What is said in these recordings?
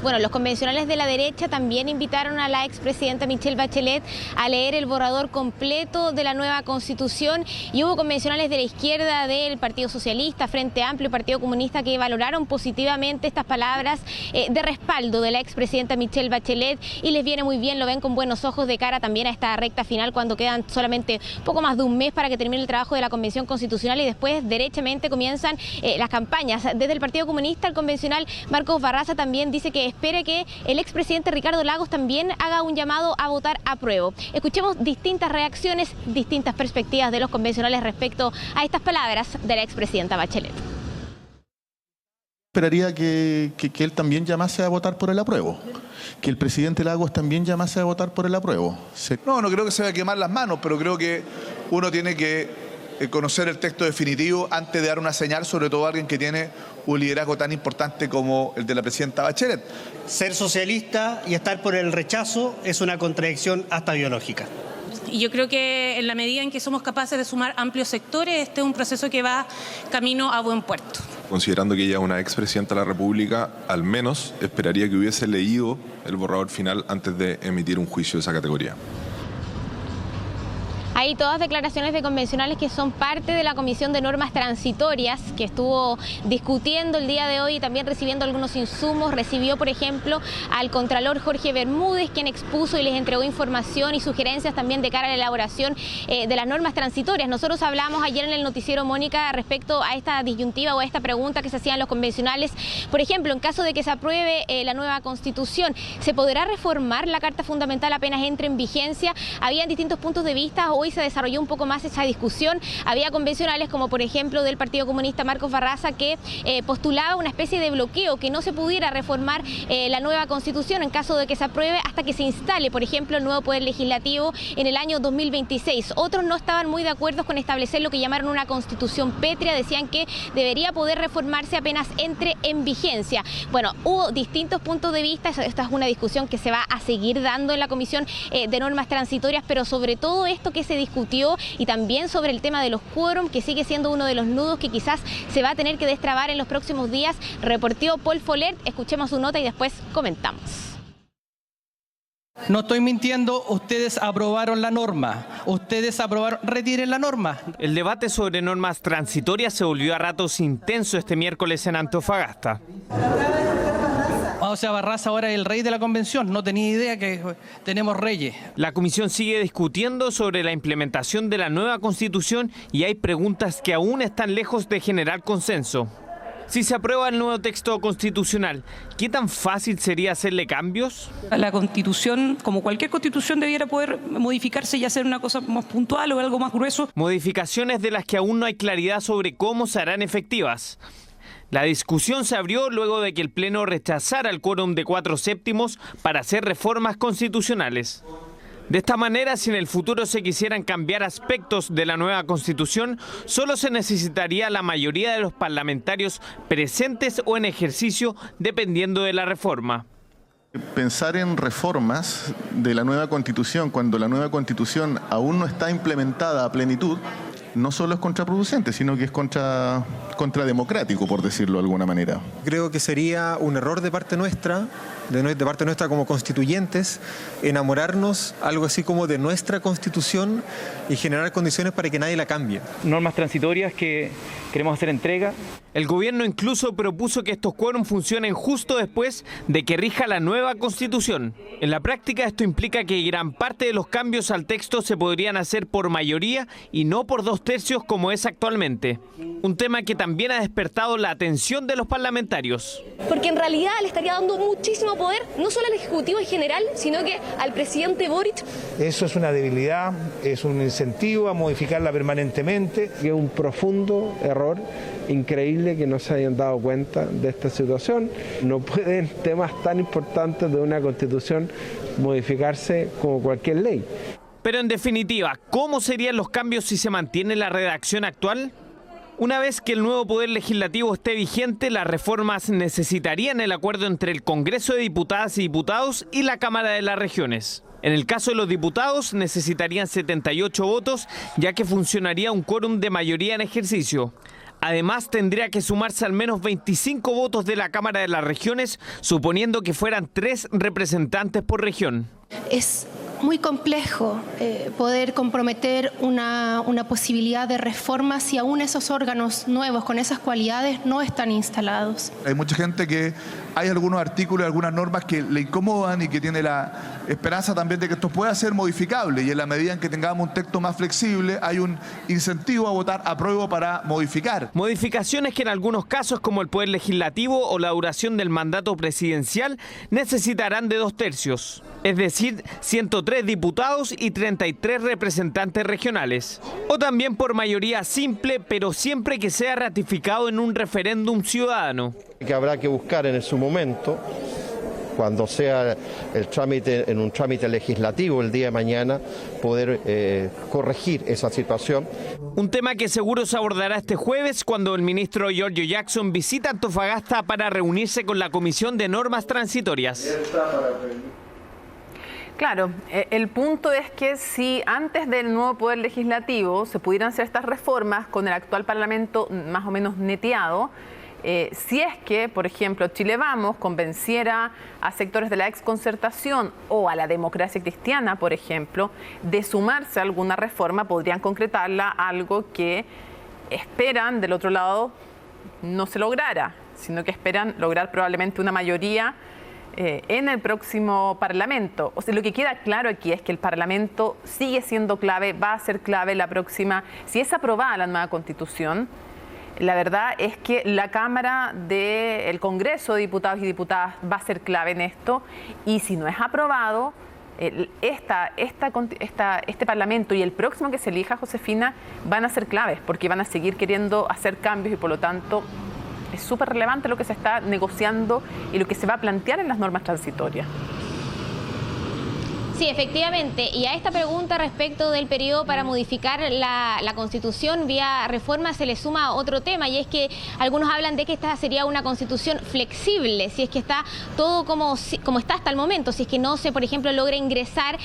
Bueno, los convencionales de la derecha también invitaron a la expresidenta Michelle Bachelet a leer el borrador completo de la nueva Constitución, y hubo convencionales de la izquierda del Partido Socialista, Frente Amplio y Partido Comunista que valoraron positivamente estas palabras de respaldo de la expresidenta Michelle Bachelet, y les viene muy bien, lo ven con buenos ojos de cara también a esta recta final, cuando quedan solamente poco más de un mes para que termine el trabajo de la Convención Constitucional y después derechamente comienzan las campañas. Desde el Partido Comunista, el convencional Marcos Barraza también dice que espera que el expresidente Ricardo Lagos también haga un llamado a votar apruebo. Escuchemos distintas reacciones, distintas perspectivas de los convencionales respecto a estas palabras de la expresidenta Bachelet. Esperaría que él también llamase a votar por el apruebo, que el presidente Lagos también llamase a votar por el apruebo. No creo que se va a quemar las manos, pero creo que uno tiene que conocer el texto definitivo antes de dar una señal, sobre todo a alguien que tiene un liderazgo tan importante como el de la presidenta Bachelet. Ser socialista y estar por el rechazo es una contradicción hasta biológica. Y yo creo que en la medida en que somos capaces de sumar amplios sectores, este es un proceso que va camino a buen puerto. Considerando que ella es una expresidenta de la República, al menos esperaría que hubiese leído el borrador final antes de emitir un juicio de esa categoría. Hay todas declaraciones de convencionales que son parte de la Comisión de Normas Transitorias, que estuvo discutiendo el día de hoy y también recibiendo algunos insumos. Recibió, por ejemplo, al contralor Jorge Bermúdez, quien expuso y les entregó información y sugerencias también de cara a la elaboración de las normas transitorias. Nosotros hablamos ayer en el noticiero, Mónica, respecto a esta disyuntiva o a esta pregunta que se hacían los convencionales. Por ejemplo, en caso de que se apruebe la nueva Constitución, ¿se podrá reformar la Carta Fundamental apenas entre en vigencia? Habían distintos puntos de vista. Hoy se desarrolló un poco más esa discusión. Había convencionales como por ejemplo del Partido Comunista Marcos Barraza, que postulaba una especie de bloqueo, que no se pudiera reformar la nueva Constitución en caso de que se apruebe hasta que se instale, por ejemplo, el nuevo Poder Legislativo en el año 2026. Otros no estaban muy de acuerdo con establecer lo que llamaron una Constitución pétrea, decían que debería poder reformarse apenas entre en vigencia. Bueno, hubo distintos puntos de vista. Esta es una discusión que se va a seguir dando en la Comisión de Normas Transitorias, pero sobre todo esto que se discutió y también sobre el tema de los quórum, que sigue siendo uno de los nudos que quizás se va a tener que destrabar en los próximos días. Reportó Paul Follet, escuchemos su nota y después comentamos. No estoy mintiendo, ustedes aprobaron la norma, ustedes aprobaron, retiren la norma. El debate sobre normas transitorias se volvió a ratos intenso este miércoles en Antofagasta. O sea, Barraza ahora es el rey de la convención, no tenía idea que tenemos reyes. La comisión sigue discutiendo sobre la implementación de la nueva Constitución y hay preguntas que aún están lejos de generar consenso. Si se aprueba el nuevo texto constitucional, ¿qué tan fácil sería hacerle cambios? La Constitución, como cualquier Constitución, debiera poder modificarse y hacer una cosa más puntual o algo más grueso. Modificaciones de las que aún no hay claridad sobre cómo se harán efectivas. La discusión se abrió luego de que el Pleno rechazara el quórum de 4/7 para hacer reformas constitucionales. De esta manera, si en el futuro se quisieran cambiar aspectos de la nueva Constitución, solo se necesitaría la mayoría de los parlamentarios presentes o en ejercicio, dependiendo de la reforma. Pensar en reformas de la nueva Constitución cuando la nueva Constitución aún no está implementada a plenitud, no solo es contraproducente, sino que es contrademocrático, por decirlo de alguna manera. Creo que sería un error de parte nuestra como constituyentes, enamorarnos algo así como de nuestra Constitución y generar condiciones para que nadie la cambie. Normas transitorias que queremos hacer entrega. El gobierno incluso propuso que estos quórum funcionen justo después de que rija la nueva Constitución. En la práctica esto implica que gran parte de los cambios al texto se podrían hacer por mayoría y no por 2/3 como es actualmente. Un tema que también ha despertado la atención de los parlamentarios. Porque en realidad le estaría dando muchísimo poder, no solo al Ejecutivo en general, sino que al presidente Boric. Eso es una debilidad, es un incentivo a modificarla permanentemente. Es un profundo error, increíble que no se hayan dado cuenta de esta situación. No pueden temas tan importantes de una Constitución modificarse como cualquier ley. Pero en definitiva, ¿cómo serían los cambios si se mantiene la redacción actual? Una vez que el nuevo Poder Legislativo esté vigente, las reformas necesitarían el acuerdo entre el Congreso de Diputadas y Diputados y la Cámara de las Regiones. En el caso de los diputados, necesitarían 78 votos, ya que funcionaría un quórum de mayoría en ejercicio. Además, tendría que sumarse al menos 25 votos de la Cámara de las Regiones, suponiendo que fueran 3 representantes por región. Es muy complejo poder comprometer una posibilidad de reforma si aún esos órganos nuevos con esas cualidades no están instalados. Hay mucha gente que hay algunos artículos, algunas normas que le incomodan y que tiene la esperanza también de que esto pueda ser modificable, y en la medida en que tengamos un texto más flexible hay un incentivo a votar apruebo para modificar. Modificaciones que en algunos casos, como el Poder Legislativo o la duración del mandato presidencial, necesitarán de 2/3, es decir, 103 diputados y 33 representantes regionales. O también por mayoría simple, pero siempre que sea ratificado en un referéndum ciudadano. Que habrá que buscar en su momento, cuando sea el trámite, en un trámite legislativo el día de mañana, poder corregir esa situación. Un tema que seguro se abordará este jueves cuando el ministro Giorgio Jackson visita Antofagasta para reunirse con la Comisión de Normas Transitorias. Claro, el punto es que si antes del nuevo Poder Legislativo se pudieran hacer estas reformas con el actual Parlamento más o menos neteado, si es que, por ejemplo, Chile Vamos convenciera a sectores de la exconcertación o a la democracia cristiana, por ejemplo, de sumarse a alguna reforma, podrían concretarla, algo que esperan del otro lado no se lograra, sino que esperan lograr probablemente una mayoría en el próximo Parlamento. O sea, lo que queda claro aquí es que el Parlamento sigue siendo clave, va a ser clave la próxima, si es aprobada la nueva Constitución. La verdad es que la Cámara del Congreso de Diputados y Diputadas va a ser clave en esto, y si no es aprobado, este Parlamento y el próximo que se elija, Josefina, van a ser claves, porque van a seguir queriendo hacer cambios y por lo tanto es súper relevante lo que se está negociando y lo que se va a plantear en las normas transitorias. Sí, efectivamente. Y a esta pregunta respecto del periodo para modificar la Constitución vía reforma se le suma otro tema, y es que algunos hablan de que esta sería una Constitución flexible, si es que está todo como está hasta el momento, si es que no se, por ejemplo, logra ingresar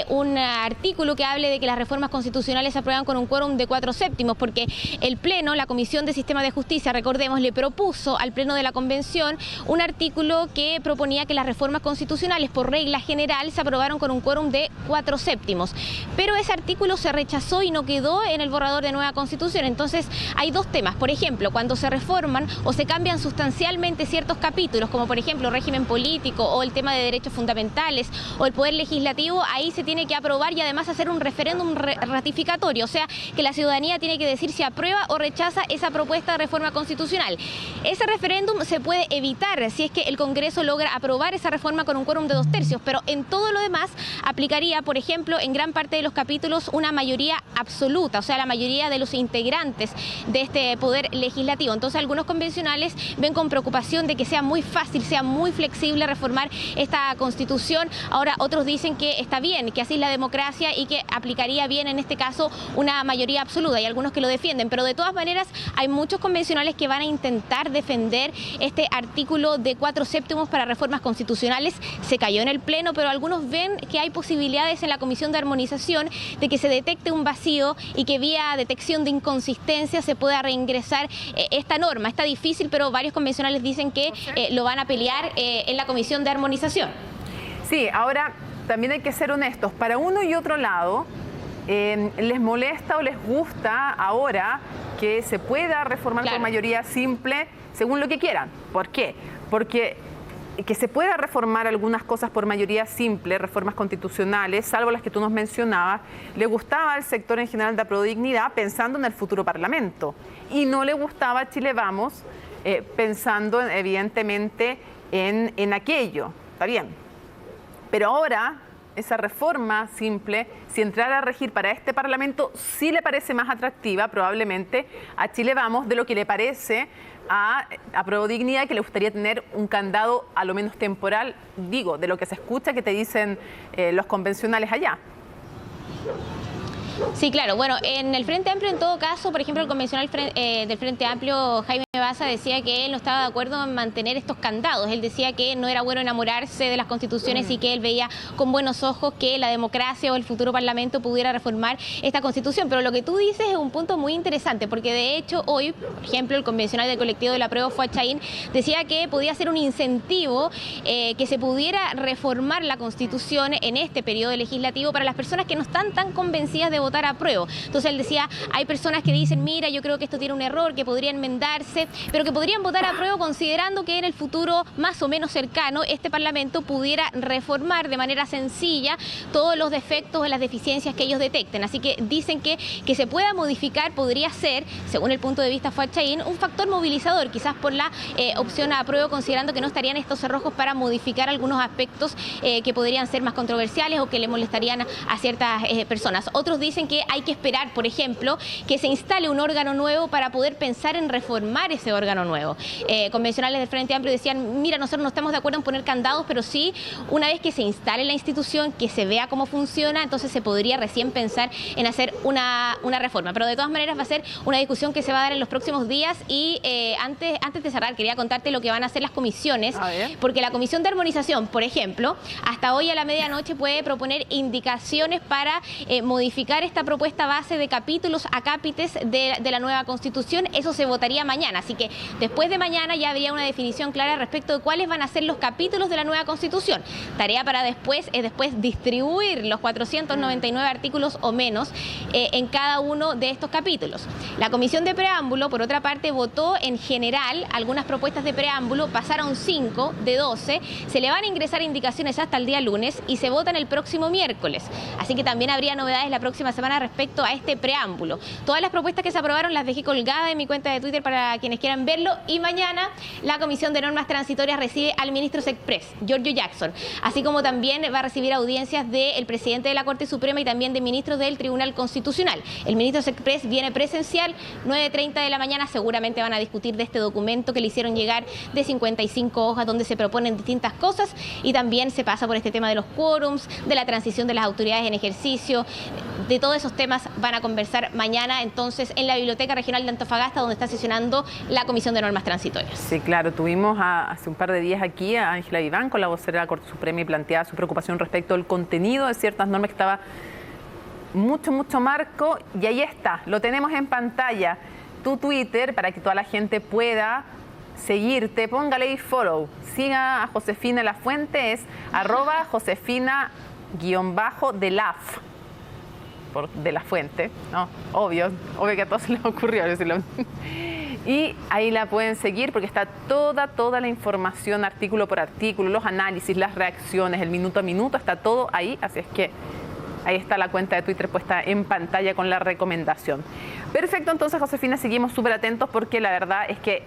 un artículo que hable de que las reformas constitucionales se aprueban con un quórum de 4/7, porque el Pleno, la Comisión de Sistema de Justicia, recordemos, le propuso al Pleno de la Convención un artículo que proponía que las reformas constitucionales, por regla general, se aprobaron con un quórum de 4/7, pero ese artículo se rechazó y no quedó en el borrador de nueva Constitución. Entonces hay dos temas. Por ejemplo, cuando se reforman o se cambian sustancialmente ciertos capítulos, como por ejemplo régimen político o el tema de derechos fundamentales o el Poder Legislativo, ahí se tiene que aprobar y además hacer un referéndum ratificatorio, o sea que la ciudadanía tiene que decir si aprueba o rechaza esa propuesta de reforma constitucional. Ese referéndum se puede evitar si es que el Congreso logra aprobar esa reforma con un quórum de 2/3, pero en todo lo demás aplicaría, por ejemplo, en gran parte de los capítulos una mayoría absoluta, o sea, la mayoría de los integrantes de este Poder Legislativo. Entonces, algunos convencionales ven con preocupación de que sea muy fácil, sea muy flexible reformar esta Constitución. Ahora, otros dicen que está bien, que así es la democracia y que aplicaría bien en este caso una mayoría absoluta. Hay algunos que lo defienden, pero de todas maneras hay muchos convencionales que van a intentar defender este artículo de 4/7 para reformas constitucionales. Se cayó en el Pleno, pero algunos ven que hay posibilidades en la Comisión de Armonización de que se detecte un vacío y que vía detección de inconsistencia se pueda reingresar esta norma. Está difícil, pero varios convencionales dicen que lo van a pelear en la Comisión de Armonización. Sí, ahora también hay que ser honestos. Para uno y otro lado, les molesta o les gusta ahora que se pueda reformar por mayoría simple según lo que quieran. ¿Por qué? Porque que se pueda reformar algunas cosas por mayoría simple, reformas constitucionales, salvo las que tú nos mencionabas, le gustaba al sector en general de Aprodignidad pensando en el futuro Parlamento, y no le gustaba a Chile Vamos pensando evidentemente en aquello. Está bien, pero ahora esa reforma simple, si entrara a regir para este Parlamento, sí le parece más atractiva probablemente a Chile Vamos de lo que le parece a Aprodignidad, que le gustaría tener un candado a lo menos temporal, digo, de lo que se escucha que te dicen los convencionales allá. Sí, claro. Bueno, en el Frente Amplio, en todo caso, por ejemplo, el convencional del Frente Amplio, Jaime Baza, decía que él no estaba de acuerdo en mantener estos candados. Él decía que no era bueno enamorarse de las constituciones y que él veía con buenos ojos que la democracia o el futuro Parlamento pudiera reformar esta Constitución. Pero lo que tú dices es un punto muy interesante, porque de hecho hoy, por ejemplo, el convencional del colectivo del apruebo, Fuad Chahín, decía que podía ser un incentivo que se pudiera reformar la Constitución en este periodo legislativo para las personas que no están tan convencidas de votar apruebo. Entonces él decía, hay personas que dicen, mira, yo creo que esto tiene un error, que podría enmendarse, pero que podrían votar apruebo considerando que en el futuro más o menos cercano este Parlamento pudiera reformar de manera sencilla todos los defectos o las deficiencias que ellos detecten. Así que dicen que se pueda modificar podría ser, según el punto de vista Fuad Chahín, un factor movilizador, quizás por la opción a apruebo, considerando que no estarían estos cerrojos para modificar algunos aspectos que podrían ser más controversiales o que le molestarían a ciertas personas. Otros dicen que hay que esperar, por ejemplo, que se instale un órgano nuevo para poder pensar en reformar ese órgano nuevo. Convencionales del Frente Amplio decían, mira, nosotros no estamos de acuerdo en poner candados, pero sí, una vez que se instale la institución, que se vea cómo funciona, entonces se podría recién pensar en hacer una reforma. Pero de todas maneras va a ser una discusión que se va a dar en los próximos días y antes de cerrar quería contarte lo que van a hacer las comisiones, porque la Comisión de Armonización, por ejemplo, hasta hoy a la medianoche puede proponer indicaciones para modificar esta propuesta base de capítulos acápites de la nueva Constitución. Eso se votaría mañana, así que después de mañana ya habría una definición clara respecto de cuáles van a ser los capítulos de la nueva Constitución. Tarea para después es distribuir los 499 artículos o menos en cada uno de estos capítulos. La Comisión de Preámbulo, por otra parte, votó en general algunas propuestas de preámbulo, pasaron 5 de 12, se le van a ingresar indicaciones hasta el día lunes y se votan el próximo miércoles. Así que también habría novedades la próxima semana respecto a este preámbulo. Todas las propuestas que se aprobaron las dejé colgadas en mi cuenta de Twitter para quienes quieran verlo, y mañana la Comisión de Normas Transitorias recibe al ministro Sexpress, Giorgio Jackson, así como también va a recibir audiencias del presidente de la Corte Suprema y también de ministros del Tribunal Constitucional. El ministro Sexpress viene presencial, 9:30 de la mañana, seguramente van a discutir de este documento que le hicieron llegar de 55 hojas donde se proponen distintas cosas, y también se pasa por este tema de los quórums, de la transición de las autoridades en ejercicio. De todos esos temas van a conversar mañana entonces en la Biblioteca Regional de Antofagasta, donde está sesionando la Comisión de Normas Transitorias. Sí, claro, tuvimos hace un par de días aquí a Ángela Vivanco, la vocera de la Corte Suprema, y planteaba su preocupación respecto al contenido de ciertas normas que estaba mucho marco, y ahí está, lo tenemos en pantalla. Tu Twitter, para que toda la gente pueda seguirte, póngale y follow, siga a Josefina Lafuente, es @Josefina_delaf, de la fuente, ¿no? Obvio que a todos se les ocurrió decirlo. Y ahí la pueden seguir porque está toda la información, artículo por artículo, los análisis, las reacciones, el minuto a minuto, está todo ahí, así es que ahí está la cuenta de Twitter puesta en pantalla con la recomendación. Perfecto, entonces, Josefina, seguimos súper atentos porque la verdad es que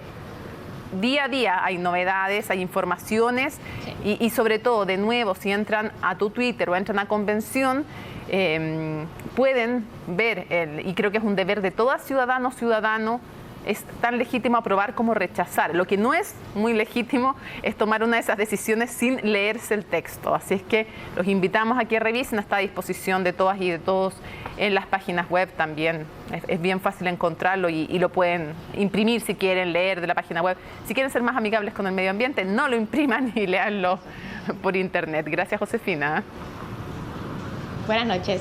día a día hay novedades, hay informaciones, y sobre todo, de nuevo, si entran a tu Twitter o entran a Convención, pueden ver, y creo que es un deber de todo ciudadano, es tan legítimo aprobar como rechazar. Lo que no es muy legítimo es tomar una de esas decisiones sin leerse el texto. Así es que los invitamos a que revisen, está a disposición de todas y de todos en las páginas web también. Es bien fácil encontrarlo y lo pueden imprimir si quieren leer de la página web. Si quieren ser más amigables con el medio ambiente, no lo impriman y léanlo por internet. Gracias, Josefina. Buenas noches.